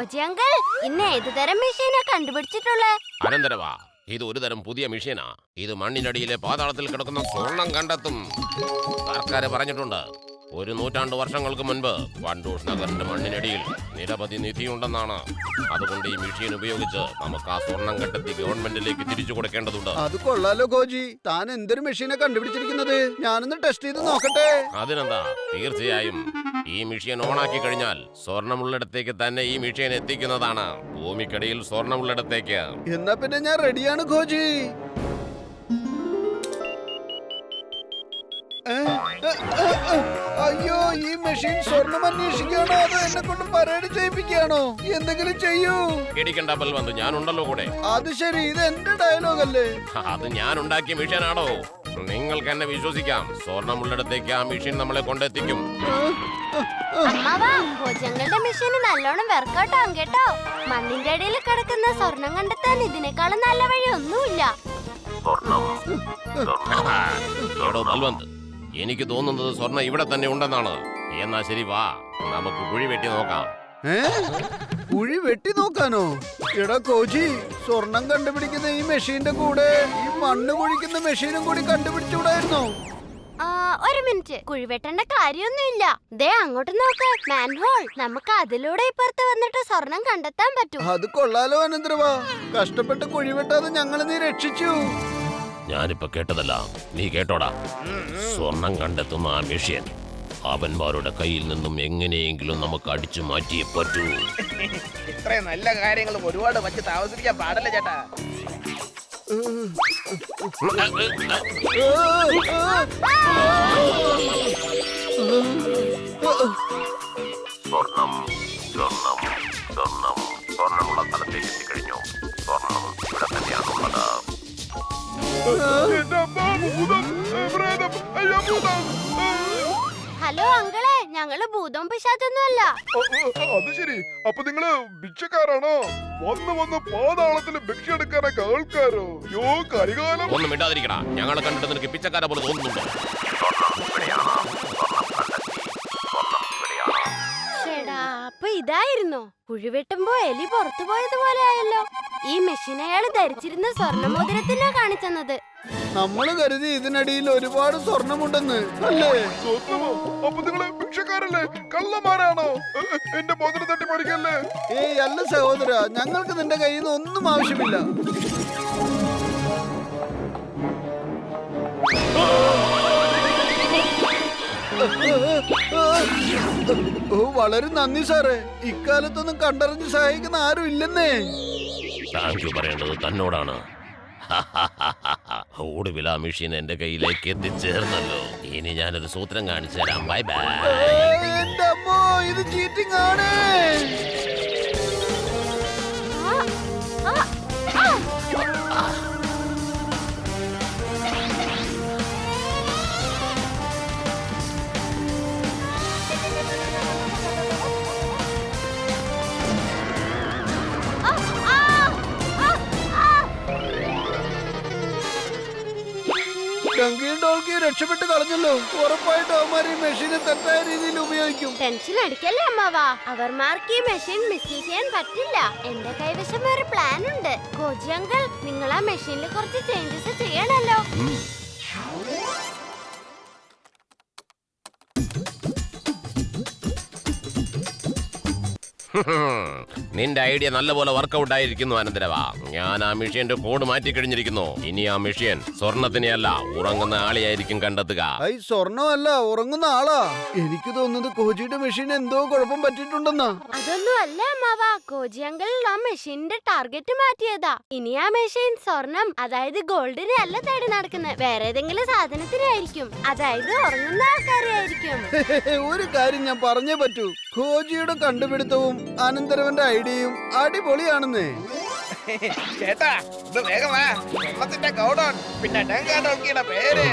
Koji uncle ഇന്ന് ഏത് തരം മെഷീനാ കണ്ടുപിടിച്ചിട്ടുള്ളേ? അനന്തരവാ, ഇത് ഒരു തരം പുതിയ മെഷീനാ. ഇത് മണ്ണിനടിയിലെ പാതാളത്തിൽ കിടക്കുന്ന സ്വർണം കണ്ടെത്തും. സർക്കാർ പറഞ്ഞിട്ടുണ്ട്, 100 വർഷങ്ങൾക്ക് മുൻപ് വണ്ടൂർ നഗറിന്റെ മണ്ണിനടിയിൽ നിരവധി നിധിയുണ്ടെന്നാണ്. അതുകൊണ്ട് ഈ മെഷീൻ ഉപയോഗിച്ച് നമുക്ക് ആ സ്വർണം കണ്ടെത്തി ഗവൺമെന്റിലേക്ക് തിരിച്ചു കൊടുക്കേണ്ടതുണ്ട്. അത് കൊള്ളാലോ കോജി, താൻ എന്തൊരു മെഷീനെ കണ്ടുപിടിച്ചിരിക്കുന്നത്? ഞാനൊന്ന് ടെസ്റ്റ് ചെയ്ത് നോക്കട്ടെ. അതിനെന്താ, തീർച്ചയായും. ഈ മെഷീൻ ഓണാക്കി കഴിഞ്ഞാൽ സ്വർണമുള്ളിടത്തേക്ക് തന്നെ ഈ മെഷീൻ എത്തിക്കുന്നതാണ്. ഭൂമിക്കടിയിൽ സ്വർണമുള്ളിടത്തേക്ക്. എന്നാ പിന്നെ ഞാൻ റെഡിയാണ് കോജി. അയ്യോ, ഈ മെഷീൻ സ്വർണം അന്വേഷിക്കുകയാണോ അതോ എന്നെ കൊണ്ട് പരേഡ് ചെയ്യിപ്പിക്കുകയാണോ? എന്തെങ്കിലും ചെയ്യൂ. ഇടിക്കണ്ട ബൽവന്ത്, ഞാനുണ്ടല്ലോ കൂടെ. അത് ശരി, ഇത് എന്റെ ഡയലോഗ് അല്ലേ? അത് ഞാൻ ഉണ്ടാക്കിയ മെഷീനാണോ? നിങ്ങൾക്ക് എന്നെ വിശ്വസിക്കാം. സ്വർണമുള്ളിടത്തേക്ക് ആ മെഷീൻ നമ്മളെ കൊണ്ടെത്തിക്കും. അമ്മാവാ, കോജങ്ങളുടെ മെഷീൻ നല്ലോണം വർക്കൗട്ട് ആവും കേട്ടോ. മണ്ണിന്റെ അടിയിൽ കിടക്കുന്ന സ്വർണം കണ്ടെത്താൻ ഇതിനേക്കാളും നല്ല വഴി ഒന്നുമില്ല. എടോ ബൽവന്ത്, എനിക്ക് തോന്നുന്നത് സ്വർണം ഇവിടെ തന്നെ ഉണ്ടെന്നാണ്. എന്നാ ശരി, വാ, നമുക്ക് കുഴി വെട്ടി നോക്കാം. കുഴി വെട്ടി നോക്കാനോ? എടാ കോജി, സ്വർണം കണ്ടുപിടിക്കുന്ന ഈ മെഷീന്റെ കൂടെ ഈ മണ്ണ് കുഴിക്കുന്ന മെഷീനും കൂടി കണ്ടുപിടിച്ചുകൂടായിരുന്നോ? ഒരു മിനിറ്റ്, കുഴിവെട്ടേണ്ട കാര്യമൊന്നുമില്ല. ദേ അങ്ങോട്ട് നോക്ക്, മാൻഹോൾ. നമുക്ക് അതിലൂടെ ഇപ്പുറത്ത് വന്നിട്ട് സ്വർണം കണ്ടെത്താൻ പറ്റും. അത് കൊള്ളാലോ അനന്തരവാ, കഷ്ടപ്പെട്ട് കുഴിവെട്ടാതെ ഞങ്ങളെ നീ രക്ഷിച്ചു. ഞാനിപ്പോ കേട്ടതല്ല, നീ കേട്ടോടാ. സ്വർണം കണ്ടെത്തുന്ന ആ മെഷീൻ അവന്മാരുടെ കയ്യിൽ നിന്നും എങ്ങനെയെങ്കിലും നമുക്ക് അടിച്ചു മാറ്റിയേ പറ്റൂ. ഇത്രയും നല്ല കാര്യങ്ങൾ ഒരുപാട് വച്ച് താമസിക്കാൻ പാടില്ല ചേട്ടാ. സ്വർണം സ്വർണം സ്വർണം സ്വർണമുള്ള സ്ഥലത്തേക്ക് എത്തിക്കഴിഞ്ഞു. സ്വർണം ഇവിടെ തന്നെയാണുള്ളത്. ഹലോ അങ്കിളെ, ഞങ്ങള് ഭൂതവും പിശാചൊന്നുമല്ല. അത് ശരി, അപ്പൊ നിങ്ങള് ഭിക്ഷക്കാരാണോ? വന്ന് പാതാളത്തില് ഭിക്ഷ എടുക്കാനൊക്കെ ആൾക്കാരോ? യോ കരികാലം. ഒന്നും മിണ്ടാതിരിക്കടാ, ഞങ്ങളെ കണ്ടിട്ട് നിനക്ക് പിച്ചക്കാരെ പോലെ തോന്നുന്നുണ്ടോ? ചേടാ, അപ്പൊ ഇതായിരുന്നോ? കുഴിവെട്ടുമ്പോ എലി പുറത്തു പോയതുപോലെ ആയല്ലോ. ഈ മെഷീൻ അയാള് ധരിച്ചിരുന്ന സ്വർണ്ണമോതിരത്തിനാ കാണിച്ചെന്നത്. നമ്മള് കരുതി ഇതിനടിയിൽ ഒരുപാട് സ്വർണമുണ്ടെന്ന് അല്ലേ? സ്വർണ്ണമോ? അപ്പൊ നിങ്ങള് ഭിക്ഷക്കാരല്ലേ? കള്ളന്മാരാണോ? എന്റെ മോതിരം തട്ടി മറിക്കല്ലേ? ഏയ് അല്ല സഹോദര, ഞങ്ങൾക്ക് നിന്റെ കയ്യിൽ നിന്ന് ഒന്നും ആവശ്യമില്ല. ഓ, വളരെ നന്ദി സാറേ. ഇക്കാലത്തൊന്നും കണ്ടറിഞ്ഞ് സഹായിക്കുന്ന ആരും ഇല്ലെന്നേ. താങ്ക് യു പറയേണ്ടത് തന്നോടാണ്. ഒടുവിൽ ആ മെഷീൻ എന്റെ കയ്യിലേക്ക് എത്തിച്ചേർന്നല്ലോ. ഇനി ഞാനൊരു സൂത്രം കാണിച്ചു തരാം. Bye bye. എന്റെ അമ്മോ, ഇത് ചീറ്റിംഗ് ആണ്. ഡങ്കിയും ഡോൾക്കിയും രക്ഷപ്പെട്ട് കളഞ്ഞല്ലോ. ഉറപ്പായിട്ട് അവന്മാർ ഈ മെഷീനെ തെറ്റായ രീതിയിൽ ഉപയോഗിക്കും. ടെൻഷൻ അടിക്കല്ലേ അമ്മാവാ, അവർമാർക്ക് ഈ മെഷീൻ മിസ്യൂസ് ചെയ്യാൻ പറ്റില്ല. എന്റെ കൈവശം ഒരു പ്ലാൻ ഉണ്ട്. കോജി അങ്കിൾ, നിങ്ങൾ ആ മെഷീനിൽ കുറച്ച് ചേഞ്ചസ് ചെയ്യണല്ലോ. നിന്റെ ഐഡിയ നല്ലപോലെ വർക്കൗട്ട് ആയിരിക്കുന്നു അനന്തരവാ. ഞാൻ ആ മെഷീന്റെ കോഡ് മാറ്റി കഴിഞ്ഞിരിക്കുന്നു. ഇനി ആ മെഷീൻ സ്വർണത്തിനെയല്ല, ഉറങ്ങുന്ന ആളെയായിരിക്കും കണ്ടെത്തുക. സ്വർണ്ണമല്ല, ഉറങ്ങുന്ന ആളാ. എനിക്ക് തോന്നുന്നത് കോജിയുടെ മെഷീൻ എന്തോ കുഴപ്പം പറ്റിയിട്ടുണ്ടെന്നാ. അതൊന്നും അല്ല അമ്മാവാ, കോജി അങ്കിൾ ആ മെഷീന്റെ ടാർഗറ്റ് മാറ്റിയതാ. ഇനി ആ മെഷീൻ സ്വർണം, അതായത് ഗോൾഡിനെ അല്ല തേടി നടക്കുന്നത്, വേറെ ഏതെങ്കിലും സാധനത്തിനായിരിക്കും. അതായത് ഉറങ്ങുന്ന ആൾക്കാരെ ആയിരിക്കും. ഒരു കാര്യം ഞാൻ പറഞ്ഞേ പറ്റൂ, കോജിയുടെ കണ്ടുപിടുത്തവും അനന്തരവന്റെ ഐഡിയയും അടിപൊളിയാണെന്നേ. ചേട്ടാ, ഇത് വേഗം വാ. സ്വർണ്ണത്തിന്റെ ഗൗഡൻ, പിന്നെ ഡങ്കാ ഡോൾക്കിയുടെ പേര്.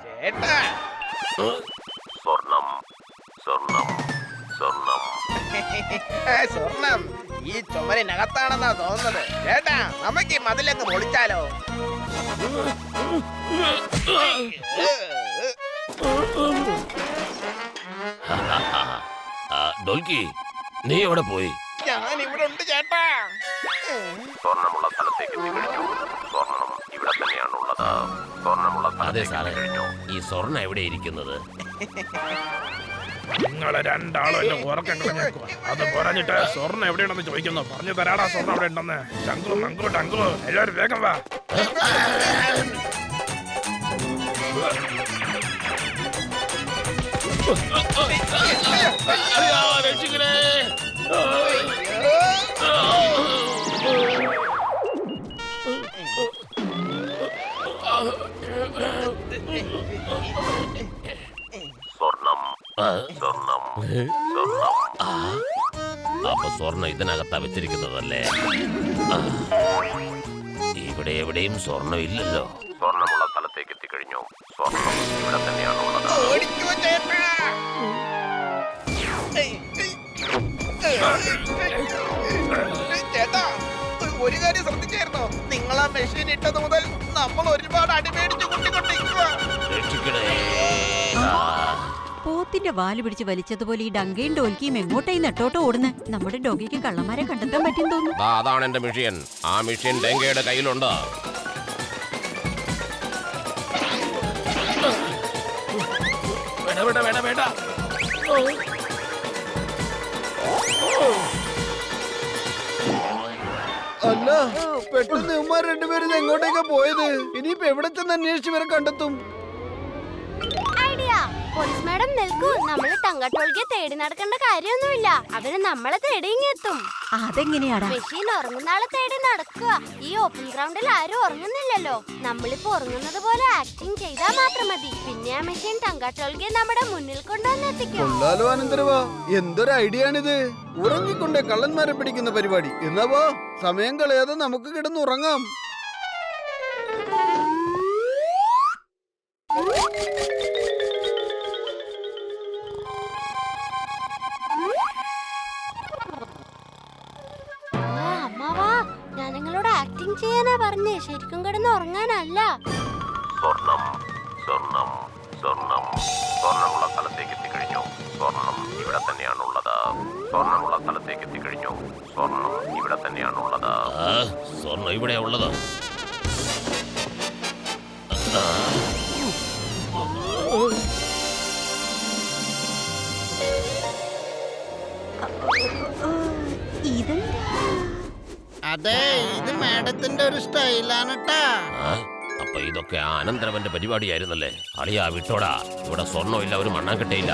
ചേട്ടാ സ്വർണം സ്വർണം സ്വർണം സ്വർണം ഈ ചുമരിനകത്താണെന്നാ തോന്നുന്നത്. ചേട്ടാ നമുക്ക് ഈ മതിലങ്ങ് പൊളിച്ചാലോ? ഡോൽക്കി, നീ എവിടെ പോയി? ഞാൻ ഇവിടെ ഉണ്ട് ചേട്ടാ. സ്വർണമുള്ള സ്ഥലത്തേക്ക് എത്തിക്കഴിഞ്ഞു. സ്വർണം ഇവിടെ തന്നെയാണുള്ളത്. സ്വർണമുള്ള സ്ഥലത്തേക്ക് എത്തിക്കഴിഞ്ഞു. ഈ സ്വർണം എവിടെ ഇരിക്കുന്നത്? നിങ്ങളെ രണ്ടാളും എന്നെ ഉറക്കം കളഞ്ഞേക്കുക. അത് പറഞ്ഞിട്ട് സ്വർണ്ണം എവിടെയുണ്ടെന്ന് ചോദിക്കുന്നു. പറഞ്ഞു തരാടാ സ്വർണ്ണം എവിടെ ഉണ്ടെന്ന്. ശങ്കു മങ്കു ടങ്കു എല്ലാവരും വേഗം വാ. സ്വർണം സ്വർണം സ്വർണം. അപ്പൊ സ്വർണം ഇതിനകത്താ വെച്ചിരിക്കുന്നതല്ലേ? ഇവിടെ എവിടെയും സ്വർണം ഇല്ലല്ലോ. സ്വർണമുള്ള സ്ഥലത്തേക്ക് എത്തിക്കഴിഞ്ഞു. സ്വർണം ഇവിടെ തന്നെയാണുള്ളത്. ഓടിക്കോ ചേട്ടാ. ചേട്ടാ ഒരു കാര്യം ശ്രദ്ധിച്ചായിരുന്നോ? നിങ്ങൾ ആ മെഷീൻ ഇട്ടത് മുതൽ നമ്മൾ ഒരുപാട് അടിമേടിച്ച് കുട്ടിക്കൊണ്ടിരിക്കുക. രക്ഷിക്കണേ. പോത്തിന്റെ വാല് പിടിച്ച് വലിച്ചതുപോലെ ഈ ഡങ്കയും ഡോൽക്കിയും എങ്ങോട്ടായി നെട്ടോട്ടോ ഓടുന്ന. നമ്മുടെ ഡോഗിക്ക് കള്ളന്മാരെ കണ്ടെത്താൻ പറ്റും തോന്നുന്നു. അതാണ് എന്റെ മെഷീൻ. ആ മെഷീൻ ഡെങ്കയുടെ കയ്യിലുണ്ട്. അല്ല, പെട്ടെന്ന് ഇവന്മാർ രണ്ടുപേരും ഇത് എങ്ങോട്ടേക്കാ പോയത്? ഇനിയിപ്പോ എവിടെ ചെന്ന് അന്വേഷിച്ച് ഇവരെ കണ്ടെത്തും? ഐഡിയ. പോലീസ് മാഡം നിൽക്കൂ. നമ്മള് ടങ്കട്ടോൾക്കെ തേടി നടക്കേണ്ട കാര്യമൊന്നുമില്ല. അവര് നമ്മളെ തേടി ഇങ്ങെത്തും. അതെങ്ങനെയാടാ? മെഷീൻ ഉറങ്ങുന്ന ആളെ തേടി നടക്കുക. ഈ ഓപ്പൺ ഗ്രൗണ്ടിൽ ആരും ഉറങ്ങുന്നില്ലല്ലോ. നമ്മളിപ്പോ ഉറങ്ങുന്നത് പോലെ ആക്ടിങ് ചെയ്താൽ മാത്രം മതി. പിന്നെ ആ മെഷീൻ ടങ്കട്ടോൾക്കെ നമ്മുടെ മുന്നിൽ കൊണ്ടുവന്നെത്തിക്കും. കൊള്ളാലോ അനന്തരവാ, എന്തൊരു ഐഡിയ ആണിത്. ഉറങ്ങിക്കൊണ്ടേ കള്ളന്മാരെ പിടിക്കുന്ന പരിപാടി. എന്നാ വാ, സമയം കളയാതെ നമുക്ക് കിടന്നുറങ്ങാം. അമ്മാവാ, ഞാൻ നിങ്ങളോട് ആക്ടിങ് ചെയ്യാനാ പറഞ്ഞേ, ശരിക്കും കിടന്ന് ഉറങ്ങാനല്ല. സ്വർണം സ്വർണം സ്വർണം. സ്വർണമുള്ള സ്ഥലത്തേക്ക് എത്തിക്കഴിഞ്ഞു. സ്വർണം ഇവിടെ തന്നെയാണുള്ളത്. സ്വർണമുള്ള സ്ഥലത്തേക്ക് എത്തിക്കഴിഞ്ഞു. സ്വർണം ഇവിടെ തന്നെയാണുള്ളത്. സ്വർണം ഇവിടെ ഉള്ളത്. ഇതെന്താ? അതെ, ഇത് മാഡത്തിന്റെ ഒരു സ്റ്റൈലാണ് ട്ടാ. അപ്പൊ ഇതൊക്കെ അനന്തരവന്റെ പരിപാടിയായിരുന്നല്ലേ? അളിയാ വിട്ടോടാ. ഇവിടെ സ്വർണ്ണമില്ല, ഒരു മണ്ണാങ്കട്ടയില്ല.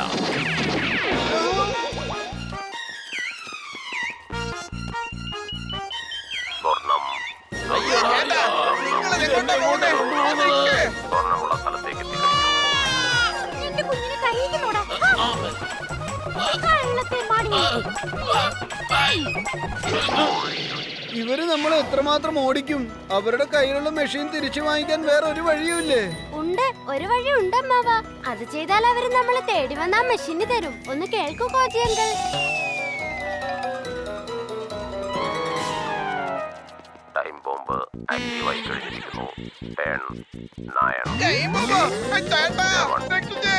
സ്വർണം ചേട്ടാ നിങ്ങൾ എങ്ങോട്ടാ പോകുന്നേ? സ്വർണ്ണമുള്ള സ്ഥലത്തേക്ക് എത്തിക്കഴിഞ്ഞു. എന്റെ കുഞ്ഞിനെ കരയിക്കുന്നോടാ. കള്ളത്തെ മാടി. ഇവര് നമ്മൾ എത്രമാത്രം ഓടിക്കും? അവരുടെ കയ്യിലുള്ള മെഷീൻ തിരിച്ചു വാങ്ങിക്കാൻ വേറെ ഒരു വഴിയുമില്ലേ? ഉണ്ട്, ഒരു വഴി ഉണ്ട് അമ്മാവാ. അത് ചെയ്താൽ അവര് നമ്മളെ തേടി വന്ന ആ മെഷീന് തരും. ഒന്ന് കേൾക്കൂ കോജി അങ്കിൾ. ടൈം ബോംബ് ആക്റ്റീവായി കഴിഞ്ഞിരിക്കുന്നു. 10, 9. ചേട്ടാ രക്ഷിച്ചേ.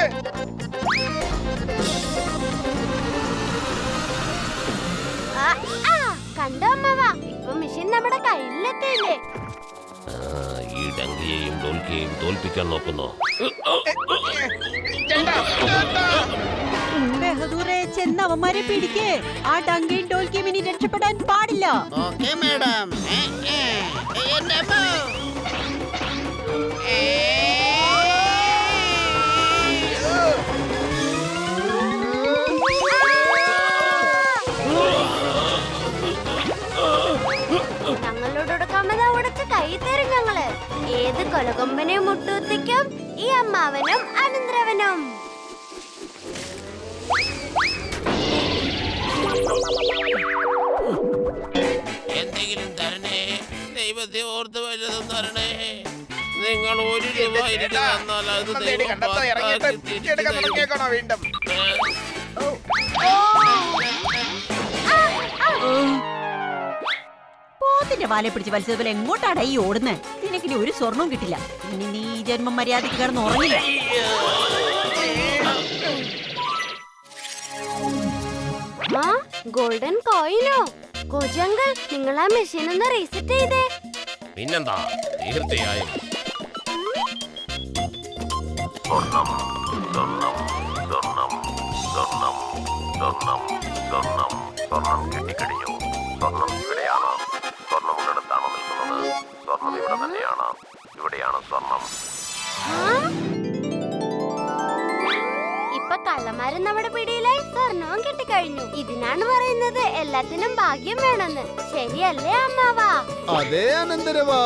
കണ്ടോ അമ്മാവാ, ഇപ്പൊ മെഷീൻ നമ്മുടെ കയ്യിലെത്തിയില്ലേ? ഈ ഡങ്കിയെയും ഡോൽക്കിയെയും തോൽപ്പിക്കാൻ നോക്കുന്നു. ചേട്ടാ ചേട്ടാ ബഹദൂറെ, ചെന്ന് അവന്മാരെ പിടിക്ക്. ആ ഡങ്കയും ഡോൽക്കിയും ഇനി രക്ഷപ്പെടാൻ പാടില്ല. Okay madam. ഞങ്ങളോടൊടുക്കാമെന്ന് ഉടച്ച് കൈ തരും ഞങ്ങള്. ഏത് കൊലകൊമ്പനെ മുട്ടുകുത്തിക്കും ഈ അമ്മാവനും അനന്തരവനും. പറ്റി ഓർത്ത് വല്ലതും തരണേ. നിങ്ങൾ 1 രൂപ എനിക്ക് തന്നാൽ അത് ഒന്നും തേടി കണ്ടെത്താൻ ഇറങ്ങിയിട്ട് പിച്ചെടുക്കാൻ തുടങ്ങിയേക്കണോ വീണ്ടും? പോത്തിന്റെ വാലെ പിടിച്ച് വലിച്ചതുപോലെ എങ്ങോട്ടാടാ ഈ ഓടുന്നേ? നിനക്കിനി ഒരു സ്വർണവും കിട്ടില്ല. ഇനി നീ ഈ ജന്മം മര്യാദയ്ക്ക് കിടന്ന് ഉറങ്ങില്ല. ഗോൾഡൻ കോയിനോ? കോജങ്കൾ, നിങ്ങൾ ആ മെഷീൻ ഒന്ന് റീസെറ്റ് ചെയ്തേ. പിന്നെന്താ, തീർച്ചയായും. സ്വർണം കിട്ടിക്കഴിഞ്ഞു. സ്വർണം ഇവിടെയാണ്. സ്വർണം ഉള്ളിടത്താണ് നിൽക്കുന്നത്. സ്വർണം ഇവിടെ തന്നെയാണ്. ഇവിടെയാണ് സ്വർണം. ഇപ്പൊ കള്ളന്മാരും നമ്മുടെ പിടിയിലായി, സ്വർണവും കിട്ടിക്കഴിഞ്ഞു. ഇതിനാണ് പറയുന്നത് എല്ലാത്തിനും ഭാഗ്യം വേണമെന്ന്. ശരിയല്ലേ അമ്മാവാ? അതെ അനന്തരവാ.